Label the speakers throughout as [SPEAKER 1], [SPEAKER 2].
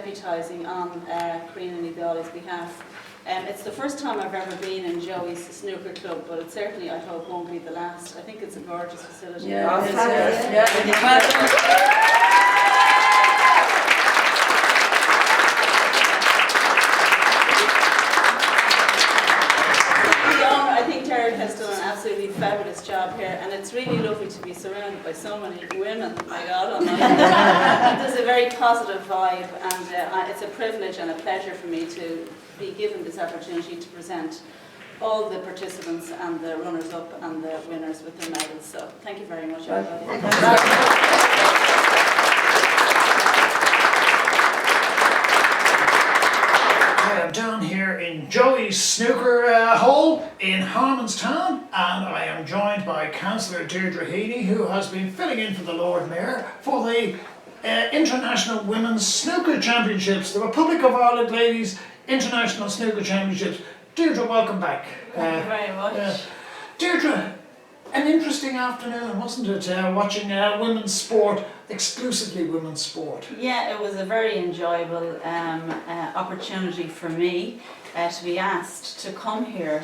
[SPEAKER 1] deputising on Críona and Dhaleigh's behalf. It's the first time I've ever been in Joeys Snooker Club, but it certainly, I hope, won't be the last. I think it's a gorgeous facility.
[SPEAKER 2] Yeah,
[SPEAKER 1] I think Deirdre has done an absolutely fabulous job here, and it's really lovely to be surrounded by so many women. My God, there's a very positive vibe, and it's a privilege and a pleasure for me to be given this opportunity to present all the participants and the runners-up and the winners with their medals. So thank you very much, everybody.
[SPEAKER 3] I am down here in Joeys Snooker Hall in Harmonstown, and I am joined by Councillor Deirdre Heney, who has been filling in for the Lord Mayor for the International Women's Snooker Championships, the Republic of Ireland Ladies International Snooker Championships. Deirdre, welcome back.
[SPEAKER 1] Thank you very much.
[SPEAKER 3] Deirdre, an interesting afternoon, wasn't it? Watching women's sport, exclusively women's sport.
[SPEAKER 1] Yeah, it was a very enjoyable opportunity for me to be asked to come here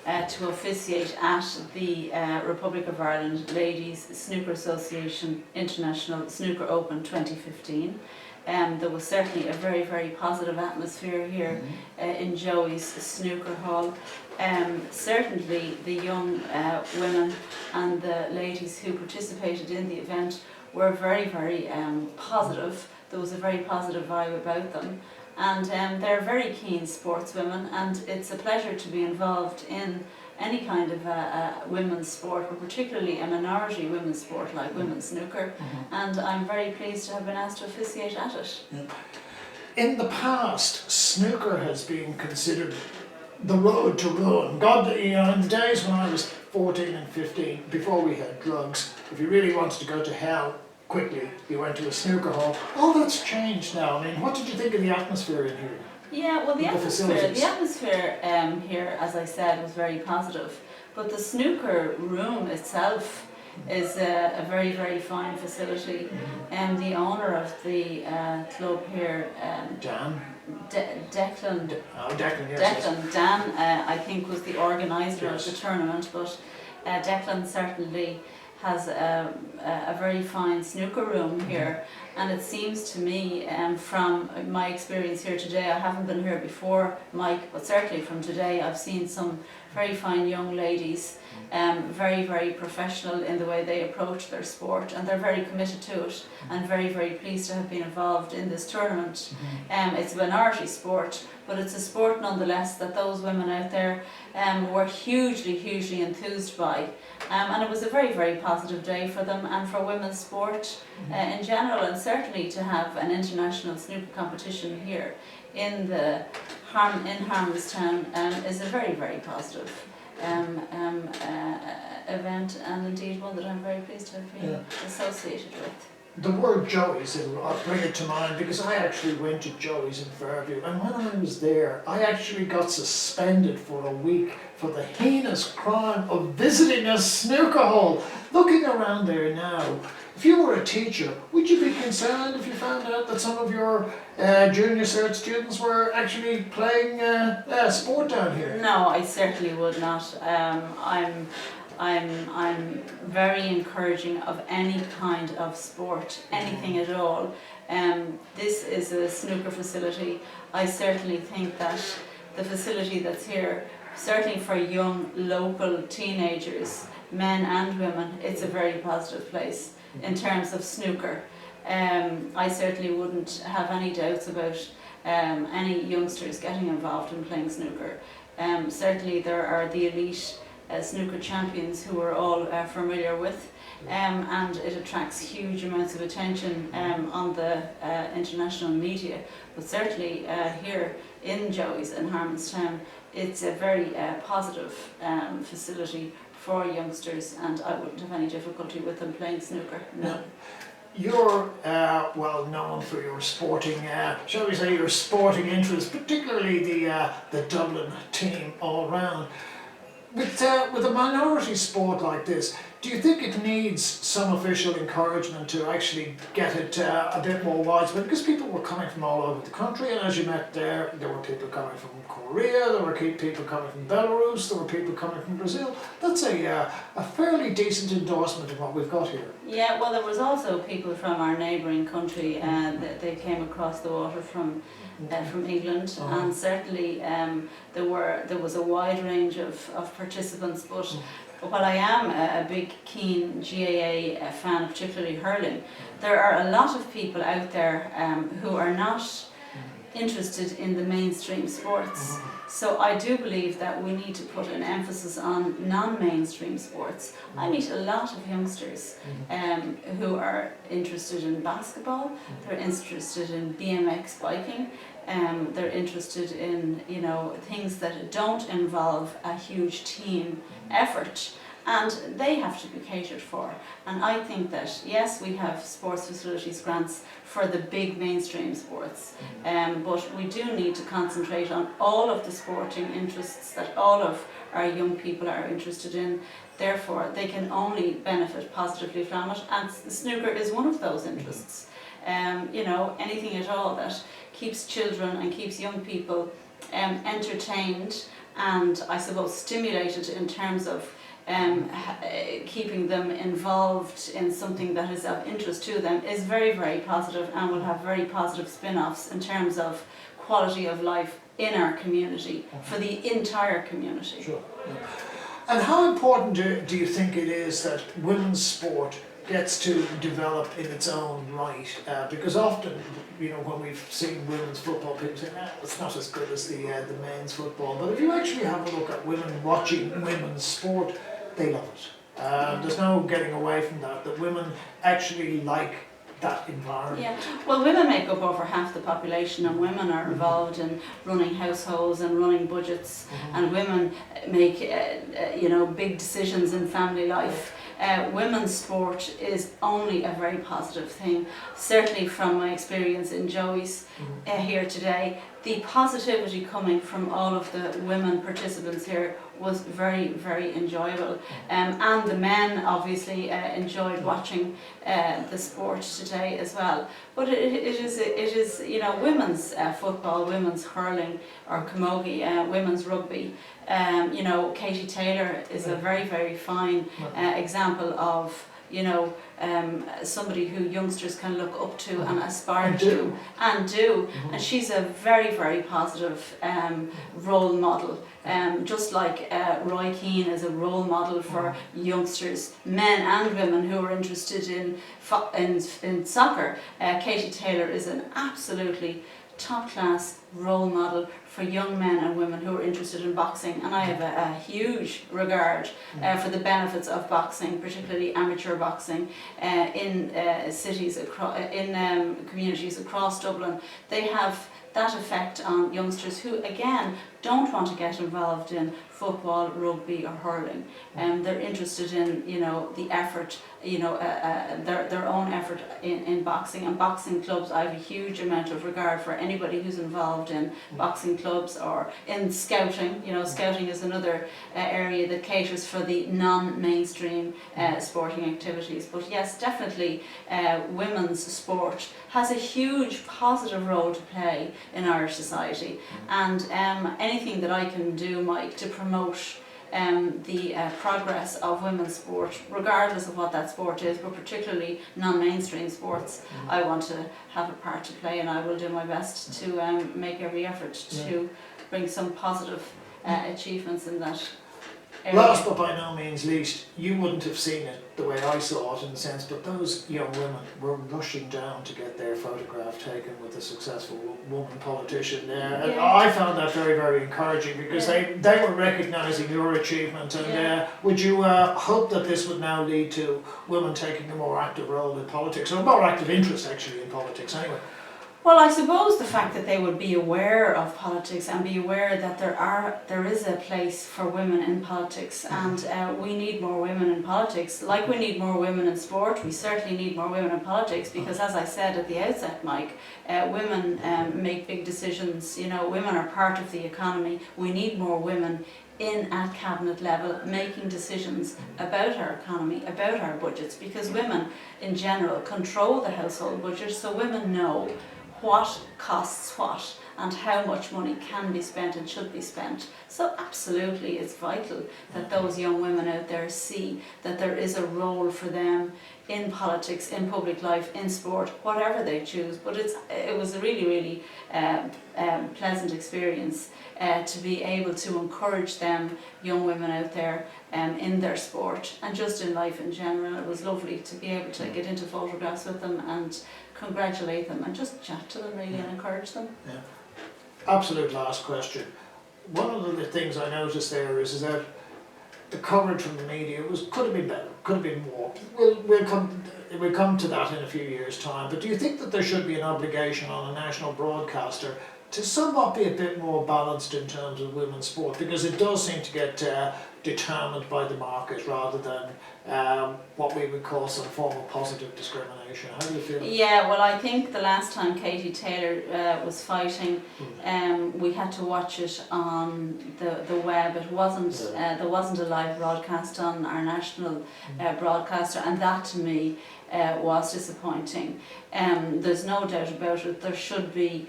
[SPEAKER 1] to officiate at the Republic of Ireland Ladies Snooker Association International Snooker Open 2015. There was certainly a very, very positive atmosphere here in Joeys Snooker Hall. Certainly the young women and the ladies who participated in the event were very, very positive. There was a very positive vibe about them, and they're very keen sportswomen, and it's a pleasure to be involved in any kind of women's sport, but particularly a minority women's sport like women's snooker, and I'm very pleased to have been asked to officiate at it.
[SPEAKER 3] In the past, snooker has been considered the road to ruin. God, you know, in the days when I was 14 and 15, before we had drugs, if you really wanted to go to hell quickly, you went to a snooker hall. All that's changed now. I mean, what did you think of the atmosphere in here?
[SPEAKER 1] Yeah, well, the atmosphere here, as I said, was very positive. But the snooker room itself is a very, very fine facility. And the owner of the club here,
[SPEAKER 3] Dan?
[SPEAKER 1] Declan,
[SPEAKER 3] yes.
[SPEAKER 1] Dan, I think was the organiser of the tournament, but Declan certainly has a very fine snooker room here, and it seems to me from my experience here today, I haven't been here before, Mike, but certainly from today I've seen some very fine young ladies, very, very professional in the way they approach their sport, and they're very committed to it, and very, very pleased to have been involved in this tournament. It's a minority sport, but it's a sport nonetheless that those women out there were hugely, hugely enthused by. And it was a very, very positive day for them and for women's sport in general, and certainly to have an international snooker competition here in Harmonstown is a very, very positive event, and indeed one that I'm very pleased to have been associated with.
[SPEAKER 3] The word Joeys, I'll bring it to mind because I actually went to Joeys in Fairview, and when I was there I actually got suspended for a week for the heinous crime of visiting a snooker hall. Looking around there now, if you were a teacher, would you be concerned if you found out that some of your junior cert students were actually playing sport down here?
[SPEAKER 1] No, I certainly would not. I'm very encouraging of any kind of sport, anything at all. This is a snooker facility. I certainly think that the facility that's here, certainly for young local teenagers, men and women, it's a very positive place in terms of snooker. I certainly wouldn't have any doubts about any youngsters getting involved in playing snooker. Certainly there are the elite snooker champions who we're all familiar with, and it attracts huge amounts of attention on the international media, but certainly here in Joeys in Harmonstown it's a very positive facility for youngsters, and I wouldn't have any difficulty with them playing snooker. No.
[SPEAKER 3] You're well known for your sporting, shall we say, your sporting interests, particularly the Dublin team all round. With a minority sport like this, Do you think it needs some official encouragement to actually get it a bit more widespread? Because people were coming from all over the country, and as you met there were people coming from Korea, there were people coming from Belarus, there were people coming from Brazil. That's a fairly decent endorsement of what we've got here.
[SPEAKER 1] Yeah, well, there was also people from our neighbouring country that they came across the water from England, and certainly there was a wide range of participants, but while I am a big keen GAA fan, particularly hurling, there are a lot of people out there who are not interested in the mainstream sports. So I do believe that we need to put an emphasis on non-mainstream sports. I meet a lot of youngsters who are interested in basketball, they're interested in BMX biking, they're interested in, you know, things that don't involve a huge team effort, and they have to be catered for. And I think that yes, we have sports facilities grants for the big mainstream sports, but we do need to concentrate on all of the sporting interests that all of our young people are interested in. Therefore, they can only benefit positively from it, and snooker is one of those interests. You know, anything at all that keeps children and keeps young people entertained and I suppose stimulated in terms of keeping them involved in something that is of interest to them is very, very positive, and will have very positive spin-offs in terms of quality of life in our community, for the entire community.
[SPEAKER 3] Sure. Yeah. And how important do you think it is that women's sport gets to develop in its own right? Because often, you know, when we've seen women's football, people say, nah, it's not as good as the men's football. But if you actually have a look at women watching women's sport, they love it. There's no getting away from that women actually like that environment.
[SPEAKER 1] Yeah, well, women make up over half the population, and women are involved in running households and running budgets, and women make you know, big decisions in family life. Women's sport is only a very positive thing. Certainly from my experience in Joeys here today, the positivity coming from all of the women participants here was very, very enjoyable. And the men obviously enjoyed watching the sport today as well. But it is you know, women's football, women's hurling or camogie, women's rugby. You know, Katie Taylor is a very, very fine example of, you know, somebody who youngsters can look up to and aspire to and do. And she's a very, very positive role model. Just like Roy Keane is a role model for youngsters, men and women who are interested in soccer. Katie Taylor is an absolutely top-class role model for young men and women who are interested in boxing, and I have a huge regard for the benefits of boxing, particularly amateur boxing, in cities, in communities across Dublin. They have that effect on youngsters who, again, don't want to get involved in football, rugby or hurling. They're interested in, you know, the effort, you know, their own effort in boxing. And boxing clubs, I have a huge amount of regard for anybody who's involved in boxing clubs or in scouting. You know, scouting is another area that caters for the non-mainstream sporting activities. But yes, definitely women's sport has a huge positive role to play in Irish society. And anything that I can do, Mike, to promote the progress of women's sport, regardless of what that sport is, but particularly non-mainstream sports, I want to have a part to play, and I will do my best to make every effort to bring some positive achievements in that area.
[SPEAKER 3] Last but by no means least, you wouldn't have seen it the way I saw it in a sense, but those young women were rushing down to get their photograph taken with a successful woman politician there. And I found that very, very encouraging, because they were recognising your achievement, and would you hope that this would now lead to women taking a more active role in politics, or a more active interest actually in politics anyway?
[SPEAKER 1] Well, I suppose the fact that they would be aware of politics and be aware that there is a place for women in politics, and we need more women in politics. Like we need more women in sport, we certainly need more women in politics, because as I said at the outset, Mike, women make big decisions. You know, women are part of the economy. We need more women at cabinet level making decisions about our economy, about our budgets, because women in general control the household budget, so women know what costs what and how much money can be spent and should be spent. So absolutely it's vital that those young women out there see that there is a role for them in politics, in public life, in sport, whatever they choose. But it was a really, really pleasant experience to be able to encourage them, young women out there, in their sport and just in life in general. It was lovely to be able to get into photographs with them and congratulate them and just chat to them really and encourage them.
[SPEAKER 3] Yeah. Absolute last question. One of the things I noticed there is that the coverage from the media could have been better, could have been more. We'll come to that in a few years' time, but do you think that there should be an obligation on a national broadcaster to somewhat be a bit more balanced in terms of women's sport, because it does seem to get determined by the market rather than what we would call some form of positive discrimination? How do you feel?
[SPEAKER 1] Yeah, well, I think the last time Katie Taylor was fighting, we had to watch it on the web. It wasn't there wasn't a live broadcast on our national broadcaster, and that to me was disappointing. There's no doubt about it. There should be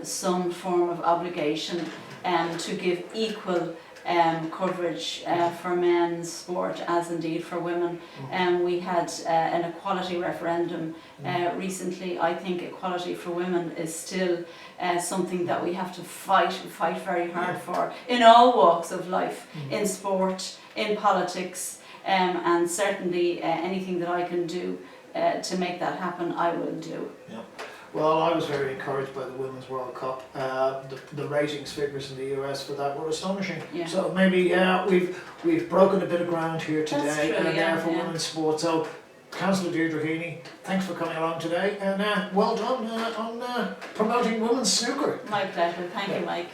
[SPEAKER 1] some form of obligation to give equal coverage for men's sport as indeed for women. We had an equality referendum recently. I think equality for women is still something that we have to fight very hard for in all walks of life, in sport, in politics, and certainly anything that I can do to make that happen, I will do.
[SPEAKER 3] Yeah. Well, I was very encouraged by the Women's World Cup. The ratings figures in the US for that were astonishing.
[SPEAKER 1] Yeah.
[SPEAKER 3] So maybe we've broken a bit of ground here today.
[SPEAKER 1] That's true,
[SPEAKER 3] for women's sport. So, Councillor Deirdre Heney, thanks for coming along today, and well done on promoting women's snooker.
[SPEAKER 1] My pleasure. Thank you, Mike.